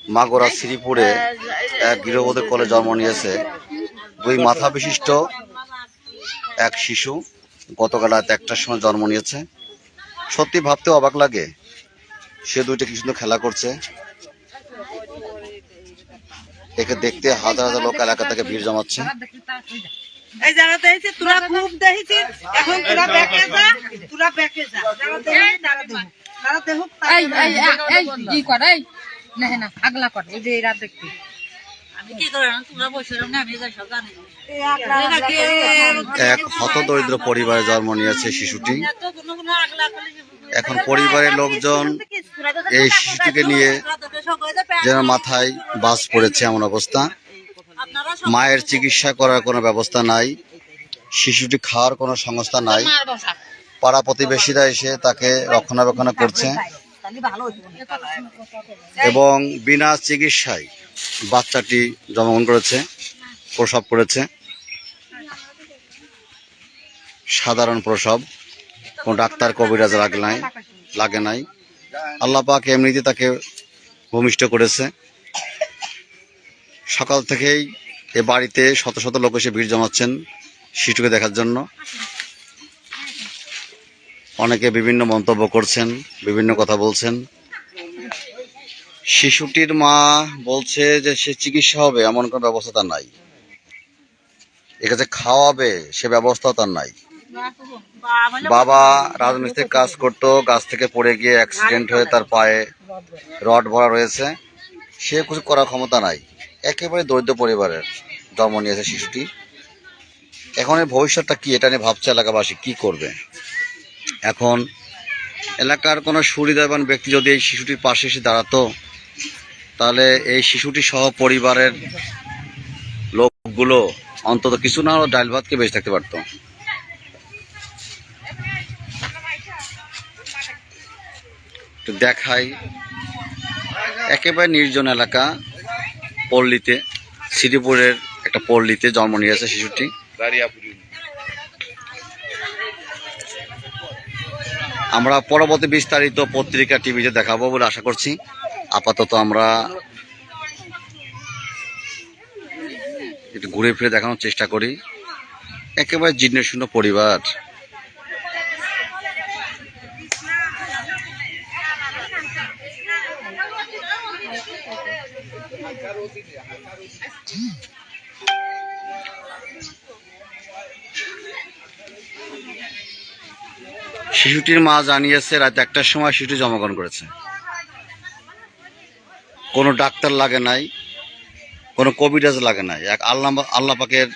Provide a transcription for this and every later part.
মাগুরা শ্রীপুরে এক গৃহবধূর কোলে জন্ম নিয়েছে দুই মাথা বিশিষ্ট এক শিশু। গতকাল রাত 1টার সময় জন্ম নিয়েছে। সত্যি ভাবতে অবাক লাগে, সে দুইটা কি সুন্দর খেলা করছে। একে দেখতে হাজার হাজার লোক এলাকা থেকে ভিড় জমাচ্ছে। এক হতদরিদ্র পরিবারে জন্ম নিয়েছে শিশুটি। এখন পরিবারের লোকজন এই শিশুটিকে নিয়ে যেন মাথায় বাজ পড়েছে এমন অবস্থা। মায়ের চিকিৎসা করার কোনো ব্যবস্থা নাই, শিশুটি খাওয়ার কোনো সংস্থা নাই। পাড়া প্রতিবেশীরা এসে তাকে রক্ষণাবেক্ষণ করছে এবং বিনা চিকিৎসায় বাচ্চাটি জন্মগ্রহণ করেছে, প্রসব করেছে। সাধারণ প্রসব, কোনো ডাক্তার কবিরাজ লাগে নাই। আল্লাহ পাক এমনিতে তাকে ভূমিষ্ঠ করেছে। সকাল থেকেই এ বাড়িতে শত শত লোক এসে ভিড় জমাচ্ছেন শিশুকে দেখার জন্য। অনেকে বিভিন্ন মন্তব্য করছেন, বিভিন্ন কথা বলছেন। শিশুটির মা বলছে যে সে চিকিৎসা হবে এমন কোনো ব্যবস্থা তার নাই, একে যে খাওয়াবে সে ব্যবস্থাও তার নাই। বাবা রাজমিস্ত্রির কাজ করতো, গাছ থেকে পড়ে গিয়ে অ্যাক্সিডেন্ট হয়ে তার পায়ে রড ভরা রয়েছে, সে কিছু করার ক্ষমতা নাই। একেবারে দরিদ্র পরিবারের জন্ম নিয়েছে শিশুটি। এখন এর ভবিষ্যৎটা কি, এটা নিয়ে ভাবছে এলাকাবাসী কি করবে। এখন এলাকার কোনো সুবিধাবান ব্যক্তি যদি এই শিশুটির পাশে এসে দাঁড়াতো, তাহলে এই শিশুটি সহ পরিবারের লোকগুলো অন্তত কিছু না হলেও ডাল ভাতকে বেঁচে থাকতে পারতো। দেখাই একেবারে নির্জন এলাকা, পল্লীতে, শ্রীপুরের একটা পল্লীতে জন্ম নিয়েছে শিশুটি। আমরা পরবর্তী বিস্তারিত পত্রিকা টিভিতে দেখাবো বলে আশা করছি। আপাতত আমরা একটু ঘুরে ফিরে দেখানোর চেষ্টা করি। একেবারে জীর্ণশীর্ণ পরিবার। শিশুটির মা জানিয়েছে রাত 1টার সময় শিশুটি জন্মগ্রহণ করেছে। কোনো ডাক্তার লাগে নাই, কোনো কবিরাজ লাগে নাই। এক আল্লাহ পাকের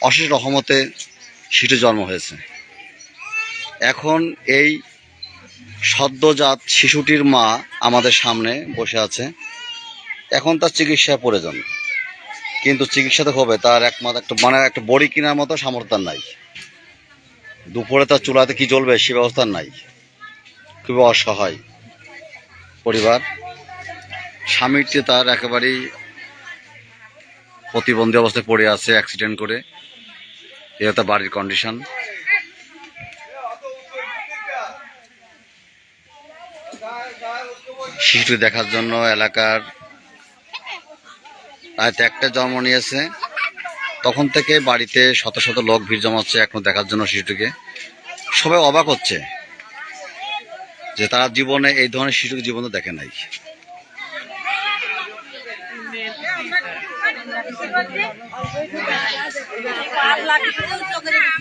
অশেষ রহমতে শিশু জন্ম হয়েছে। এখন এই সদ্যজাত শিশুটির মা আমাদের সামনে বসে আছে। এখন তার চিকিৎসা প্রয়োজন, কিন্তু চিকিৎসা তো হবে, তার একটা বড়ি কেনার মতো সামর্থ্য নাই। দুপুরে তার চুলাতে কি জ্বলবে সে ব্যবস্থা নাই। খুবই অসহায় পরিবার। স্বামীটি তার একেবারেই প্রতিবন্ধী অবস্থায় পড়ে আছে অ্যাক্সিডেন্ট করে। এটা তার বাড়ির কন্ডিশন। শিশুটি দেখার জন্য এলাকার রাত 1টায় জন্ম নিয়েছে, তখন থেকে বাড়িতে শত শত লোক ভিড় জমাচ্ছে এখন দেখার জন্য শিশুটিকে। সবাই অবাক হচ্ছে যে তারা জীবনে এই ধরনের শিশুকে জীবনে দেখে নাই।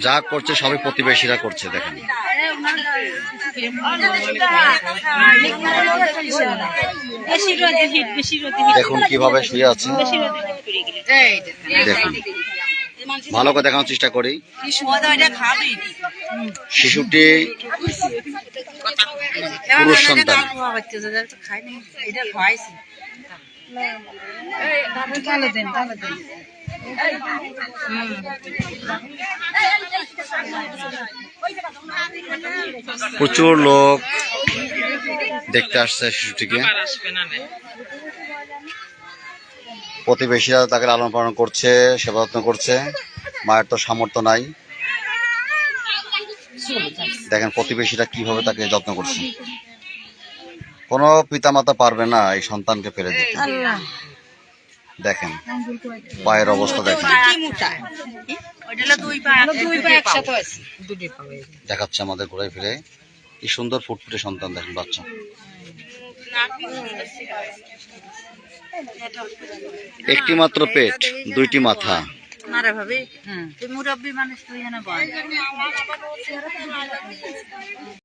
যা করছে সবাই প্রতিবেশীরা করছে। দেখেন দেখুন কিভাবে শুয়ে আছে। দেখুন ভালো করে দেখানোর চেষ্টা করি। শিশুটি পুরুষ সন্তান। প্রচুর লোক দেখতে আসছে শিশুটিকে। প্রতিবেশীরা তাকে লালন পালন করছে, সেবা যত্ন করছে। মায়ের তো সামর্থ্য নাই। দেখেন প্রতিবেশীরা কিভাবে তাকে যত্ন করছে। কোনো পিতামাতা পারবে না এই সন্তানকে ফেলে দিতে। দেখেন পায়ের অবস্থা দেখেন, দেখাচ্ছে আমাদের ঘুরাই ফিরে। কি সুন্দর ফুটফুটে সন্তান দেখেন, বাচ্চা। একটি মাত্র পেট, দুইটি মাথা। মুরব্বী মানুষ তুই